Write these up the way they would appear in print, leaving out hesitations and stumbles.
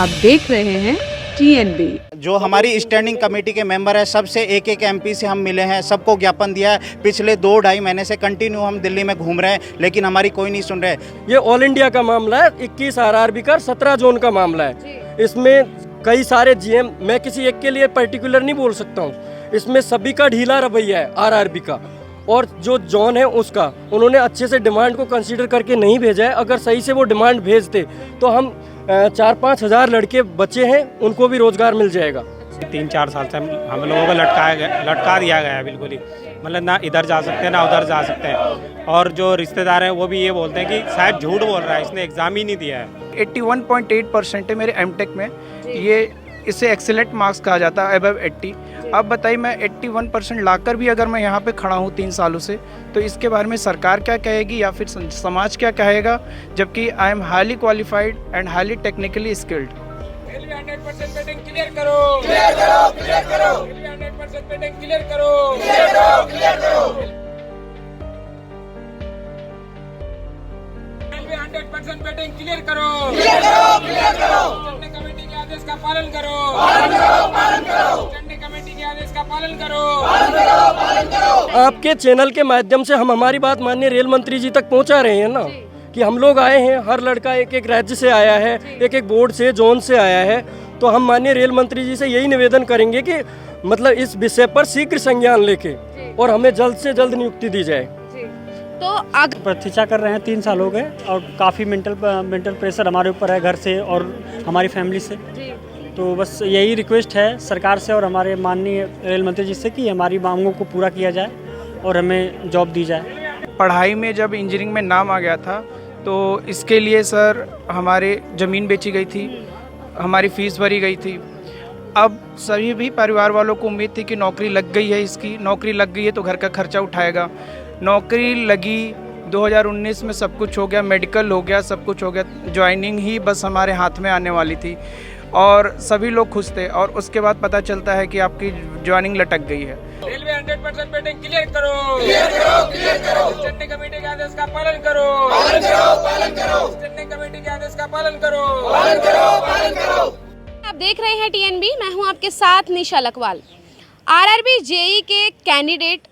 आप देख रहे हैं TNB। जो हमारी स्टैंडिंग कमेटी के मेंबर है, सबसे एक एक MP से हम मिले हैं, सबको ज्ञापन दिया है। पिछले 2-2.5 महीने से कंटिन्यू हम दिल्ली में घूम रहे हैं, लेकिन हमारी कोई नहीं सुन रहे। ये ऑल इंडिया का मामला है, 21 RRB का 17 जोन का मामला है। इसमें कई सारे GM, मैं किसी एक के लिए पर्टिकुलर नहीं बोल सकता हूँ, इसमें सभी का ढीला रवैया है RRB का। और जो जोन है उसका उन्होंने अच्छे से डिमांड को कंसीडर करके नहीं भेजा है। अगर सही से वो डिमांड भेजते तो हम 4-5 हज़ार लड़के बचे हैं, उनको भी रोजगार मिल जाएगा। 3-4 साल से हम लोगों को लटका दिया गया है, बिल्कुल ही मतलब ना इधर जा सकते हैं ना उधर जा सकते हैं। और जो रिश्तेदार हैं वो भी ये बोलते हैं कि शायद झूठ बोल रहा है, इसने एग्ज़ाम ही नहीं दिया है। 81.8% है मेरे M.Tech में, ये इसे एक्सीलेंट मार्क्स कहा जाता है, अबव 80। अब बताइए, मैं 81% लाकर भी अगर मैं यहाँ पे खड़ा हूँ 3 सालों से, तो इसके बारे में सरकार क्या कहेगी या फिर समाज क्या कहेगा, जबकि I am highly qualified and highly technically skilled. 100% painting clear करो, क्लियर करो, क्लियर करो। 100% पेटिंग क्लियर करो, क्लियर करो, क्लियर करो। 100% पेटिंग क्लियर करो, क्लियर करो, क्लियर करो। स्टैंडिंग कमेटी के आदेश का पालन करो, पालन करो, पालन करो। स्टैंडिंग कमेटी के आदेश का पालन करो, पालन करो, पालन करो। आपके चैनल के माध्यम से हम हमारी बात माननीय रेल मंत्री जी तक पहुंचा रहे हैं ना, कि हम लोग आए हैं, हर लड़का एक एक राज्य से आया है, एक एक बोर्ड से, जोन से आया है। तो हम माननीय रेल मंत्री जी से यही निवेदन करेंगे कि मतलब इस विषय पर शीघ्र संज्ञान लेके और हमें जल्द से जल्द नियुक्ति दी जाए। तो प्रतीक्षा कर रहे हैं 3 साल हो गए और काफ़ी मेंटल प्रेशर हमारे ऊपर है, घर से और हमारी फैमिली से। तो बस यही रिक्वेस्ट है सरकार से और हमारे माननीय रेल मंत्री जी से कि हमारी मांगों को पूरा किया जाए और हमें जॉब दी जाए। पढ़ाई में जब इंजीनियरिंग में नाम आ गया था, तो इसके लिए सर हमारे ज़मीन बेची गई थी, हमारी फ़ीस भरी गई थी। अब सभी भी परिवार वालों को उम्मीद थी कि नौकरी लग गई है, इसकी नौकरी लग गई है तो घर का खर्चा उठाएगा। नौकरी लगी, 2019 में सब कुछ हो गया, मेडिकल हो गया, सब कुछ हो गया। ज्वाइनिंग ही बस हमारे हाथ में आने वाली थी और सभी लोग खुश थे, और उसके बाद पता चलता है कि आपकी ज्वाइनिंग लटक गई है। रेलवे 100% पेटिंग क्लियर करो, क्लियर करो, क्लियर करो। स्टैंडिंग कमेटी के आदेश का पालन करो, पालन करो, पालन करो। स्टैंडिंग कमेटी के आदेश का पालन करो, पालन करो, पालन करो। आप देख रहे हैं TNB, मैं हूं आपके साथ निशा लकवाल। RRB JEE के कैंडिडेट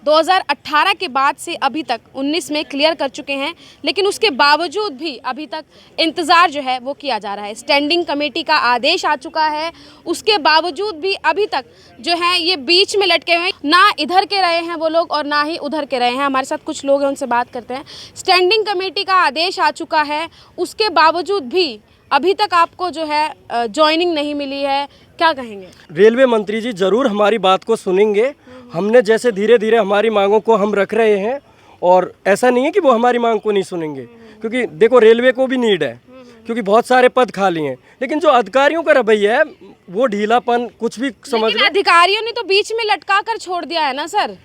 2018 के बाद से अभी तक 19 में क्लियर कर चुके हैं, लेकिन उसके बावजूद भी अभी तक इंतज़ार जो है वो किया जा रहा है। स्टैंडिंग कमेटी का आदेश आ चुका है, उसके बावजूद भी अभी तक जो है ये बीच में लटके हुए हैं। ना इधर के रहे हैं वो लोग और ना ही उधर के रहे हैं। हमारे साथ कुछ लोग हैं, उनसे बात करते हैं। स्टैंडिंग कमेटी का आदेश आ चुका है, उसके बावजूद भी अभी तक आपको जो है ज्वाइनिंग नहीं मिली है, क्या कहेंगे? रेलवे मंत्री जी जरूर हमारी बात को सुनेंगे। हमने जैसे धीरे धीरे हमारी मांगों को हम रख रहे हैं, और ऐसा नहीं है कि वो हमारी मांग को नहीं सुनेंगे, क्योंकि देखो रेलवे को भी नीड है, क्योंकि बहुत सारे पद खाली हैं। लेकिन जो अधिकारियों का रवैया है वो ढीलापन, कुछ भी समझ लो। अधिकारियों ने तो बीच में लटका कर छोड़ दिया है ना सर।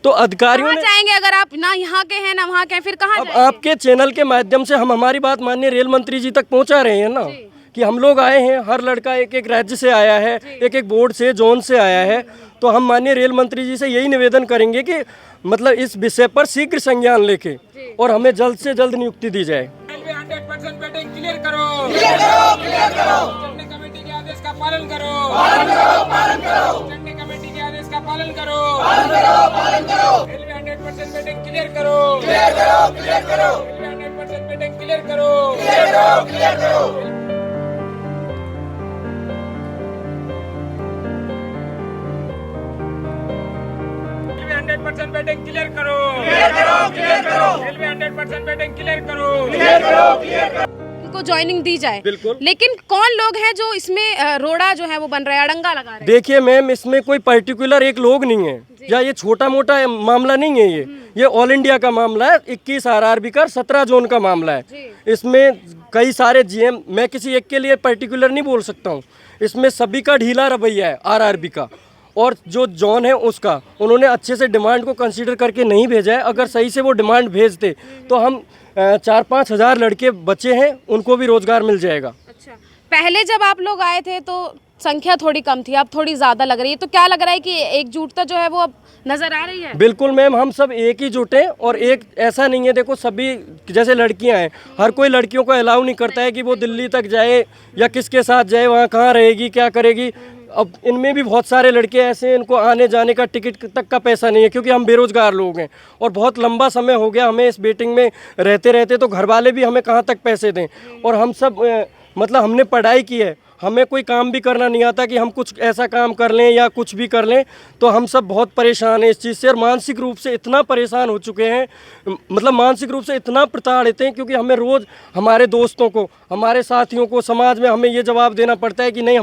तो अधिकारियों ने जाएंगे अगर आप ना यहाँ के हैं ना वहाँ के हैं, फिर कहाँ जाएंगे? आपके चैनल के माध्यम से हम हमारी बात माननीय रेल मंत्री जी तक पहुंचा रहे हैं ना, कि हम लोग आए हैं, हर लड़का एक एक राज्य से आया है, एक एक बोर्ड से, जोन से आया है। तो हम माननीय रेल मंत्री जी से यही निवेदन करेंगे कि मतलब इस विषय पर शीघ्र संज्ञान लेके और हमें जल्द से जल्द नियुक्ति दी जाए। 100% पेटिंग क्लियर करो, क्लियर करो, क्लियर करो। स्टैंडिंग कमेटी के आदेश का पालन करो, पालन करो, पालन करो। स्टैंडिंग कमेटी के आदेश का पालन करो, पालन करो, पालन करो। रेलवे 100% पेटिंग क्लियर करो, क्लियर करो, क्लियर करो। रेलवे 100% पेटिंग क्लियर करो, क्लियर करो, क्लियर करो। 100% पेटिंग क्लियर करो, क्लियर करो, क्लियर करो। रेलवे 100% पेटिंग क्लियर करो, क्लियर करो, क्लियर करो। को ज्वाइनिंग दी जाए, बिल्कुल। लेकिन कौन लोग हैं जो इसमें रोड़ा जो है वो बन रहा है, अड़ंगा लगा रहे हैं? देखिए मैम, इसमें कोई पर्टिकुलर एक लोग नहीं है, या ये छोटा मोटा मामला नहीं है। ये ऑल इंडिया का मामला है, 21 RRB का 17 जोन का मामला है। इसमें कई सारे GM, मैं किसी एक के लिए पर्टिकुलर नहीं बोल सकता हूँ, इसमें सभी का ढीला रवैया है RRB का। और जो जोन है उसका उन्होंने अच्छे से डिमांड को कंसीडर करके नहीं भेजा है। अगर सही से वो डिमांड भेजते तो हम 4-5 हज़ार लड़के बचे हैं, उनको भी रोजगार मिल जाएगा। अच्छा, पहले जब आप लोग आए थे तो संख्या थोड़ी कम थी, अब थोड़ी ज़्यादा लग रही है, तो क्या लग रहा है कि एकजुटता जो है वो अब नज़र आ रही है? बिल्कुल मैम, हम सब एक ही जुटे हैं। और एक ऐसा नहीं है, देखो सभी जैसे लड़कियां हैं, हर कोई लड़कियों को अलाउ नहीं करता है कि वो दिल्ली तक जाए या किसके साथ जाए, वहाँ कहाँ रहेगी, क्या करेगी। अब इनमें भी बहुत सारे लड़के ऐसे हैं, इनको आने जाने का टिकट तक का पैसा नहीं है, क्योंकि हम बेरोजगार लोग हैं और बहुत लंबा समय हो गया हमें इस वेटिंग में रहते रहते, तो घर वाले भी हमें कहाँ तक पैसे दें। और हम सब मतलब हमने पढ़ाई की है, हमें कोई काम भी करना नहीं आता कि हम कुछ ऐसा काम कर लें या कुछ भी कर लें, तो हम सब बहुत परेशान हैं इस चीज़ से। और मानसिक रूप से इतना परेशान हो चुके हैं, मतलब मानसिक रूप से इतना प्रताड़ित हैं, क्योंकि हमें रोज़ हमारे दोस्तों को, हमारे साथियों को, समाज में हमें ये जवाब देना पड़ता है कि नहीं,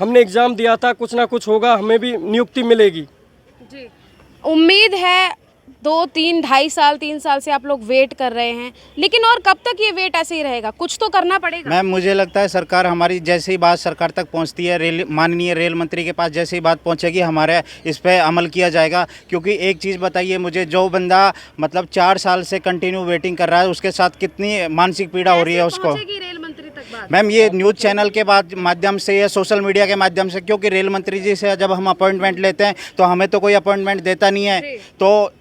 हमने एग्ज़ाम दिया था, कुछ ना कुछ होगा, हमें भी नियुक्ति मिलेगी। जी, उम्मीद है 2, 3, 2.5 साल 3 साल से आप लोग वेट कर रहे हैं, लेकिन और कब तक ये वेट ऐसे ही रहेगा? कुछ तो करना पड़ेगा। मैम मुझे लगता है सरकार हमारी जैसे ही बात सरकार तक पहुंचती है, माननीय रेल मंत्री के पास जैसे ही बात पहुंचेगी, हमारे इस पे अमल किया जाएगा। क्योंकि एक चीज़ बताइए मुझे, जो बंदा मतलब 4 साल से कंटिन्यू वेटिंग कर रहा है, उसके साथ कितनी मानसिक पीड़ा हो रही है उसको। रेल मंत्री तक बात? मैम ये न्यूज़ चैनल के बाद माध्यम से या सोशल मीडिया के माध्यम से, क्योंकि रेल मंत्री जी से जब हम अपॉइंटमेंट लेते हैं तो हमें तो कोई अपॉइंटमेंट देता नहीं है, तो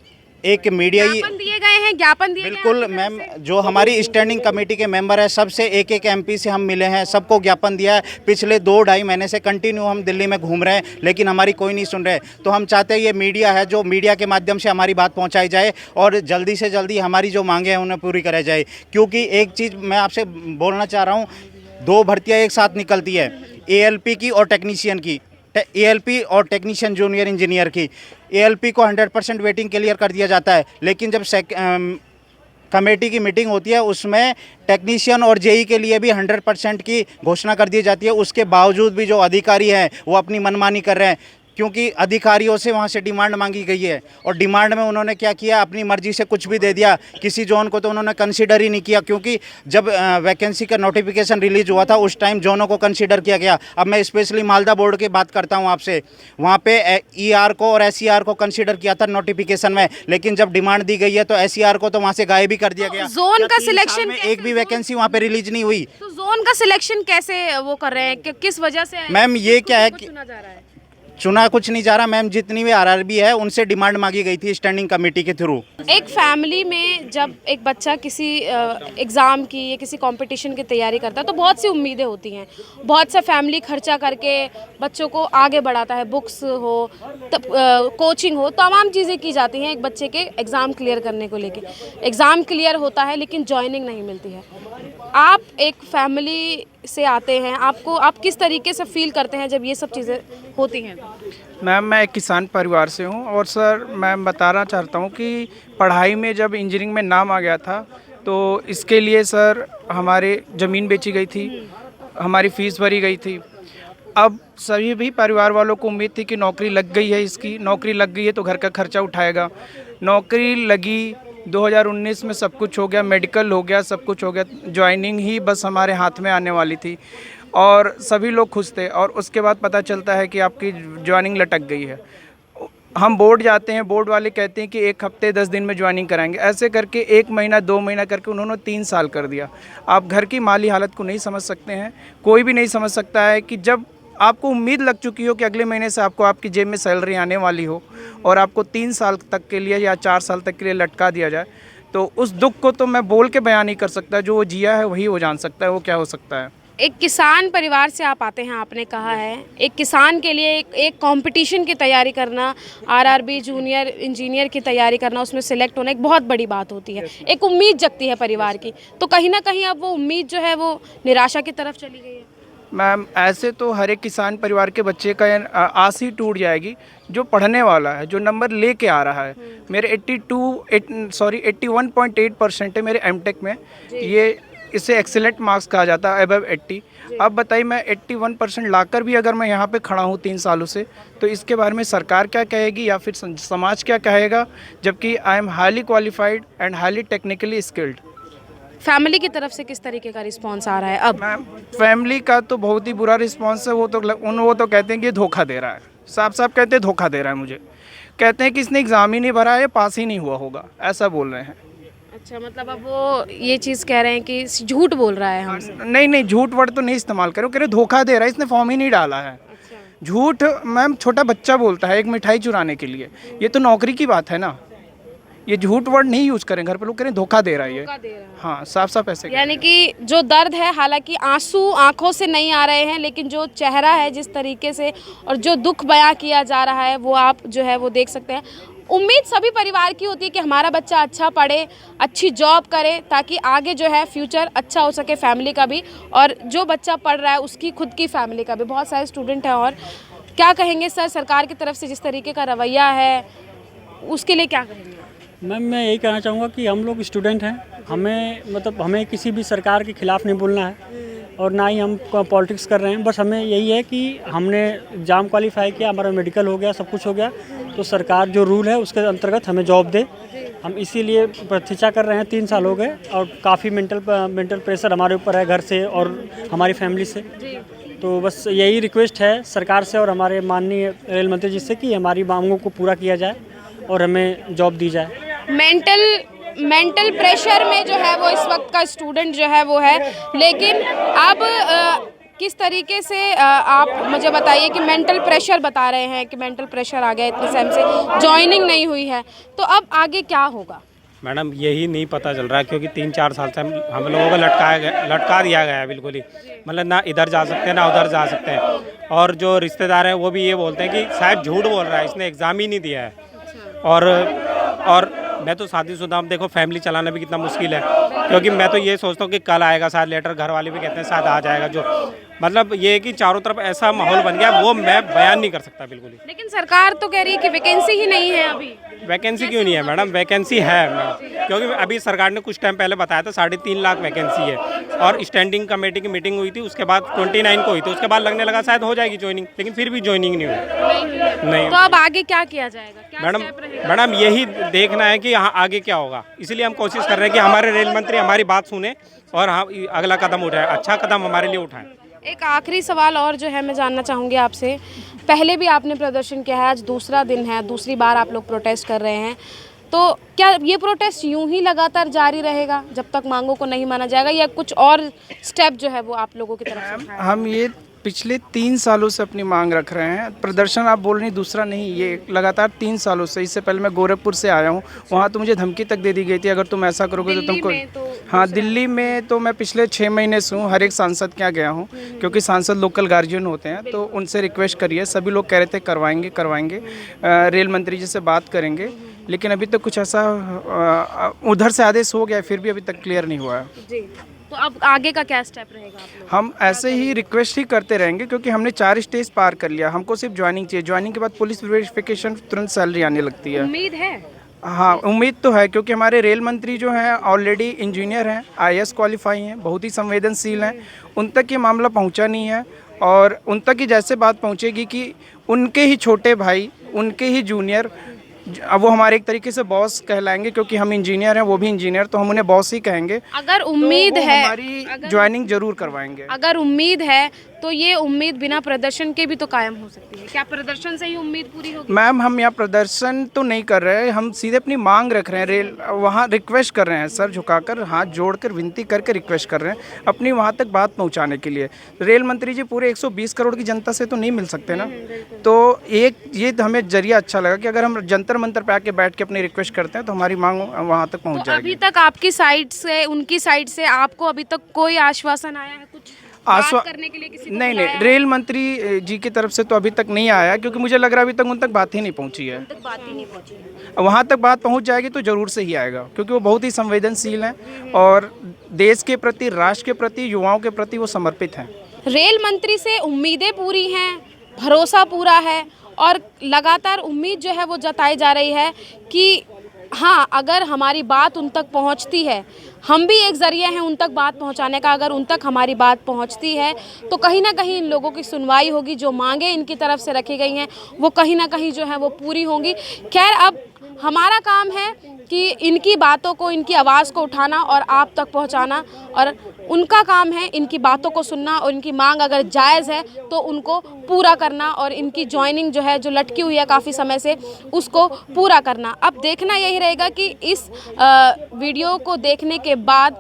एक मीडिया ही ज्ञापन दिए गए हैं, ज्ञापन दिए गए हैं बिल्कुल आपकी मैम, तरफ से? जो हमारी स्टैंडिंग कमेटी के मेंबर है, सबसे एक एमपी से हम मिले हैं, सबको ज्ञापन दिया है। पिछले 2-2.5 महीने से कंटिन्यू हम दिल्ली में घूम रहे हैं, लेकिन हमारी कोई नहीं सुन रहे। तो हम चाहते हैं ये मीडिया है, जो मीडिया के माध्यम से हमारी बात पहुंचाई जाए और जल्दी से जल्दी हमारी जो मांगे हैं उन्हें पूरी कराई जाए। क्योंकि एक चीज़ मैं आपसे बोलना चाह रहा हूँ, 2 भर्तियाँ एक साथ निकलती है, ALP की और टेक्नीशियन की, ALP और टेक्नीशियन जूनियर इंजीनियर की। ALP को 100% वेटिंग क्लियर कर दिया जाता है, लेकिन जब कमेटी की मीटिंग होती है उसमें टेक्नीशियन और JEE के लिए भी 100% की घोषणा कर दी जाती है। उसके बावजूद भी जो अधिकारी हैं वो अपनी मनमानी कर रहे हैं, क्योंकि अधिकारियों से वहाँ से डिमांड मांगी गई है और डिमांड में उन्होंने क्या किया, अपनी मर्जी से कुछ भी दे दिया। किसी जोन को तो उन्होंने कंसीडर ही नहीं किया, क्योंकि जब वैकेंसी का नोटिफिकेशन रिलीज हुआ था उस टाइम जोनों को कंसीडर किया गया। अब मैं स्पेशली मालदा बोर्ड की बात करता हूँ आपसे, वहाँ पे ER को और SER को कंसीडर किया था नोटिफिकेशन में, लेकिन जब डिमांड दी गई है तो SER को तो वहाँ से गायब ही कर दिया गया। जोन का सिलेक्शन एक भी वैकेंसी वहाँ पे रिलीज नहीं हुई। तो जोन का सिलेक्शन कैसे वो कर रहे हैं, किस वजह से मैम ये क्या है कि चुना जा रहा है? चुना कुछ नहीं जा रहा मैम, जितनी भी RRB है उनसे डिमांड मांगी गई थी स्टैंडिंग कमेटी के थ्रू। एक फैमिली में जब एक बच्चा किसी एग्ज़ाम की या किसी कंपटीशन की तैयारी करता है तो बहुत सी उम्मीदें होती हैं, बहुत सा फैमिली खर्चा करके बच्चों को आगे बढ़ाता है, बुक्स हो, कोचिंग हो, तमाम चीज़ें की जाती हैं एक बच्चे के एग्ज़ाम क्लियर करने को लेके। एग्ज़ाम क्लियर होता है लेकिन जॉइनिंग नहीं मिलती है। आप एक फैमिली से आते हैं, आप किस तरीके से फील करते हैं जब ये सब चीज़ें होती हैं? मैम मैं एक किसान परिवार से हूँ और सर मैं बताना चाहता हूँ कि पढ़ाई में जब इंजीनियरिंग में नाम आ गया था तो इसके लिए सर हमारे ज़मीन बेची गई थी, हमारी फ़ीस भरी गई थी। अब सभी भी परिवार वालों को उम्मीद थी कि नौकरी लग गई है, इसकी नौकरी लग गई है तो घर का खर्चा उठाएगा। नौकरी लगी, 2019 में सब कुछ हो गया, मेडिकल हो गया, सब कुछ हो गया, ज्वाइनिंग ही बस हमारे हाथ में आने वाली थी और सभी लोग खुश थे। और उसके बाद पता चलता है कि आपकी ज्वाइनिंग लटक गई है। हम बोर्ड जाते हैं, बोर्ड वाले कहते हैं कि 1 हफ्ते 10 दिन में ज्वाइनिंग कराएंगे। ऐसे करके 1 महीना 2 महीना करके उन्होंने 3 साल कर दिया। आप घर की माली हालत को नहीं समझ सकते हैं, कोई भी नहीं समझ सकता है कि जब आपको उम्मीद लग चुकी हो कि अगले महीने से आपको आपकी जेब में सैलरी आने वाली हो और आपको 3 साल तक के लिए या 4 साल तक के लिए लटका दिया जाए, तो उस दुख को तो मैं बोल के बयान नहीं कर सकता। जो वो जिया है वही वो जान सकता है वो क्या हो सकता है। एक किसान परिवार से आप आते हैं, आपने कहा है एक किसान के लिए एक कंपटीशन की तैयारी करना, RRB जूनियर इंजीनियर की तैयारी करना, उसमें सिलेक्ट होना एक बहुत बड़ी बात होती है, एक उम्मीद जगती है परिवार की। तो कहीं ना कहीं अब वो उम्मीद जो है वो निराशा की तरफ चली गई है। मैम ऐसे तो हर एक किसान परिवार के बच्चे का आस ही टूट जाएगी जो पढ़ने वाला है, जो नंबर लेके आ रहा है। मेरे 81.8% है मेरे MTech में, ये इसे एक्सीलेंट मार्क्स कहा जाता है, अबव 80। अब बताइए मैं 81% लाकर भी अगर मैं यहाँ पे खड़ा हूँ 3 सालों से, तो इसके बारे में सरकार क्या कहेगी या फिर समाज क्या कहेगा, जबकि I am highly qualified and highly technically skilled. Family की तरफ से किस तरीके का रिस्पांस आ रहा है अब? मैम फैमिली का तो बहुत ही बुरा रिस्पांस है। वो तो कहते हैं कि धोखा दे रहा है, साफ साफ कहते हैं धोखा दे रहा है मुझे। कहते हैं कि इसने एग्ज़ाम ही नहीं भरा है, पास ही नहीं हुआ होगा, ऐसा बोल रहे हैं। अच्छा, मतलब अब वो ये चीज़ कह रहे हैं कि झूठ बोल रहा है हमसे। नहीं, झूठ वर्ड तो नहीं इस्तेमाल करो, कह रहे धोखा दे रहा है, इसने फॉर्म ही नहीं डाला है। झूठ मैम छोटा बच्चा बोलता है एक मिठाई चुराने के लिए, ये तो नौकरी की बात है ना। ये झूठ वर्ड नहीं यूज करें, घर पे लोग करें धोखा दे रहा है ये। हाँ, साफ साफ ऐसे यानी कि जो दर्द है, हालांकि आंसू आंखों से नहीं आ रहे हैं, लेकिन जो चेहरा है जिस तरीके से और जो दुख बयां किया जा रहा है वो आप जो है वो देख सकते हैं। उम्मीद सभी परिवार की होती है कि हमारा बच्चा अच्छा पढ़े, अच्छी जॉब करे, ताकि आगे जो है फ्यूचर अच्छा हो सके फैमिली का भी, और जो बच्चा पढ़ रहा है उसकी खुद की फैमिली का भी। बहुत सारे स्टूडेंट हैं, और क्या कहेंगे सर, सरकार की तरफ से जिस तरीके का रवैया है उसके लिए क्या कहेंगे? मैम मैं यही कहना चाहूँगा कि हम लोग स्टूडेंट हैं, हमें किसी भी सरकार के खिलाफ़ नहीं बोलना है और ना ही हम पॉलिटिक्स कर रहे हैं। बस हमें यही है कि हमने एग्ज़ाम क्वालिफाई किया, हमारा मेडिकल हो गया, सब कुछ हो गया, तो सरकार जो रूल है उसके अंतर्गत हमें जॉब दे। हम इसीलिए प्रतीक्षा कर रहे हैं, 3 साल हो गए, और काफ़ी मेंटल प्रेशर हमारे ऊपर है घर से और हमारी फैमिली से। तो बस यही रिक्वेस्ट है सरकार से और हमारे माननीय रेल मंत्री जी से कि हमारी मांगों को पूरा किया जाए और हमें जॉब दी जाए। मेंटल प्रेशर में जो है वो इस वक्त का स्टूडेंट जो है वो है, लेकिन अब किस तरीके से आप मुझे बताइए कि मेंटल प्रेशर बता रहे हैं कि मेंटल प्रेशर आ गया इतने टाइम से, जॉइनिंग नहीं हुई है, तो अब आगे क्या होगा? मैडम यही नहीं पता चल रहा है, क्योंकि 3-4 साल से हम लोगों को लटका दिया गया है बिल्कुल ही। मतलब ना इधर जा सकते हैं ना उधर जा सकते हैं, और जो रिश्तेदार हैं वो भी ये बोलते हैं कि शायद झूठ बोल रहा है, इसने एग्ज़ाम ही नहीं दिया है। और मैं तो शादीशुदा, अब देखो फैमिली चलाना भी कितना मुश्किल है, क्योंकि मैं तो ये सोचता हूँ कि कल आएगा शायद लेटर, घर वाले भी कहते हैं शायद आ जाएगा। जो मतलब ये है कि चारों तरफ ऐसा माहौल बन गया, वो मैं बयान नहीं कर सकता बिल्कुल ही। लेकिन सरकार तो कह रही है कि वैकेंसी ही नहीं है अभी। वैकेंसी क्यों नहीं है मैडम? वैकेंसी है, क्योंकि अभी सरकार ने कुछ टाइम पहले बताया था 3.5 लाख वैकेंसी है, और स्टैंडिंग कमेटी की मीटिंग हुई थी, उसके बाद 29 को हुई थी, उसके बाद लगने लगा शायद हो जाएगी ज्वाइनिंग, लेकिन फिर भी ज्वाइनिंग नहीं हुई। नहीं। तो अब आगे क्या किया जाएगा? क्या स्टेप रहेगा? मैडम यही देखना है कि यहाँ आगे क्या होगा, इसलिए हम कोशिश कर रहे हैं कि हमारे रेल मंत्री हमारी बात सुने और हम अगला कदम उठाएं, अच्छा कदम हमारे लिए उठाएं। एक आखिरी सवाल और जो है मैं जानना चाहूँगी आपसे, पहले भी आपने प्रदर्शन किया है, आज दूसरा दिन है, दूसरी बार आप लोग प्रोटेस्ट कर रहे हैं, तो क्या ये प्रोटेस्ट यूं ही लगातार जारी रहेगा जब तक मांगों को नहीं माना जाएगा, या कुछ और स्टेप जो है वो आप लोगों की तरफ से उठाया? हम ये पिछले 3 सालों से अपनी मांग रख रहे हैं। प्रदर्शन आप बोल रही दूसरा नहीं, ये लगातार 3 सालों से। इससे पहले मैं गोरखपुर से आया हूँ, वहाँ तो मुझे धमकी तक दे दी गई थी अगर तुम ऐसा करोगे तो तुमको। हाँ, दिल्ली में तो मैं पिछले 6 महीने से हूँ, हर एक सांसद के यहाँ गया हूँ, क्योंकि सांसद लोकल गार्जियन होते हैं, तो उनसे रिक्वेस्ट करिए। सभी लोग कह रहे थे करवाएंगे, रेल मंत्री जी से बात करेंगे, लेकिन अभी तक कुछ ऐसा उधर से आदेश हो गया, फिर भी अभी तक क्लियर नहीं हुआ है। जी, तो अब आगे का क्या स्टेप रहेगा आप लोग? हम ऐसे ही रिक्वेस्ट ही करते रहेंगे, क्योंकि हमने 4 स्टेज पार कर लिया। हमको सिर्फ ज्वाइनिंग चाहिए, ज्वाइनिंग के बाद पुलिस वेरिफिकेशन, तुरंत सैलरी आने लगती है। उम्मीद है? हाँ, उम्मीद तो है, क्योंकि हमारे रेल मंत्री जो हैं ऑलरेडी इंजीनियर हैं, IAS क्वालिफाई हैं, बहुत ही संवेदनशील हैं। उन तक ये मामला पहुंचा नहीं है, और उन तक ही जैसे बात पहुंचेगी कि उनके ही छोटे भाई, उनके ही जूनियर, अब वो हमारे एक तरीके से बॉस कहलाएंगे, क्योंकि हम इंजीनियर हैं, वो भी इंजीनियर, तो हम उन्हें बॉस ही कहेंगे। अगर उम्मीद तो वो है, हमारी ज्वाइनिंग जरूर करवाएंगे। अगर उम्मीद है तो ये उम्मीद बिना प्रदर्शन के भी तो कायम हो सकती है। क्या प्रदर्शन से ही उम्मीद पूरी होगी? मैम हम यहाँ प्रदर्शन तो नहीं कर रहे हैं, हम सीधे अपनी मांग रख रहे हैं। रेल वहाँ रिक्वेस्ट कर रहे हैं, सर झुकाकर, हाथ जोड़कर विनती करके रिक्वेस्ट कर रहे हैं अपनी वहाँ तक बात पहुँचाने के लिए। रेल मंत्री जी पूरे 120 करोड़ की जनता से तो नहीं मिल सकते ना, तो ये हमें जरिया अच्छा लगा कि अगर हम जंतर मंतर पे आके बैठ के अपनी रिक्वेस्ट करते हैं तो हमारी मांग वहाँ तक पहुँच जाएगी। अभी तक आपकी साइड से, उनकी साइड से आपको अभी तक कोई आश्वासन आया है कुछ बात करने के लिए? किसी को नहीं, रेल मंत्री जी की तरफ से तो अभी तक नहीं आया, क्योंकि मुझे लग रहा है अभी तक उन तक बात ही नहीं पहुंची है। वहाँ तक बात पहुंच जाएगी तो ज़रूर से ही आएगा, क्योंकि वो बहुत ही संवेदनशील हैं और देश के प्रति, राष्ट्र के प्रति, युवाओं के प्रति वो समर्पित हैं। रेल मंत्री से उम्मीदें पूरी हैं, भरोसा पूरा है, और लगातार उम्मीद जो है वो जताई जा रही है कि हाँ, अगर हमारी बात उन तक पहुंचती है, हम भी एक ज़रिया हैं उन तक बात पहुंचाने का, अगर उन तक हमारी बात पहुंचती है तो कहीं ना कहीं इन लोगों की सुनवाई होगी, जो मांगे इनकी तरफ से रखी गई हैं वो कहीं ना कहीं जो है वो पूरी होंगी। खैर, अब हमारा काम है कि इनकी बातों को, इनकी आवाज़ को उठाना और आप तक पहुंचाना, और उनका काम है इनकी बातों को सुनना और इनकी मांग अगर जायज़ है तो उनको पूरा करना, और इनकी ज्वाइनिंग जो है, जो लटकी हुई है काफ़ी समय से, उसको पूरा करना। अब देखना यही रहेगा कि इस वीडियो को देखने के बाद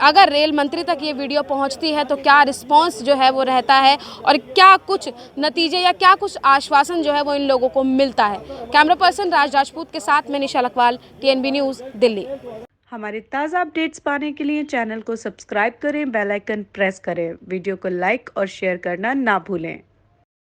अगर रेल मंत्री तक ये वीडियो पहुंचती है तो क्या रिस्पांस जो है वो रहता है, और क्या कुछ नतीजे या क्या कुछ आश्वासन जो है वो इन लोगों को मिलता है। कैमरा पर्सन राज राजपूत के साथ मैं निशा लखवाल, TNB न्यूज़, दिल्ली। हमारे ताज़ा अपडेट्स पाने के लिए चैनल को सब्सक्राइब करें, बेल आइकन प्रेस करें, वीडियो को लाइक और शेयर करना ना भूलें।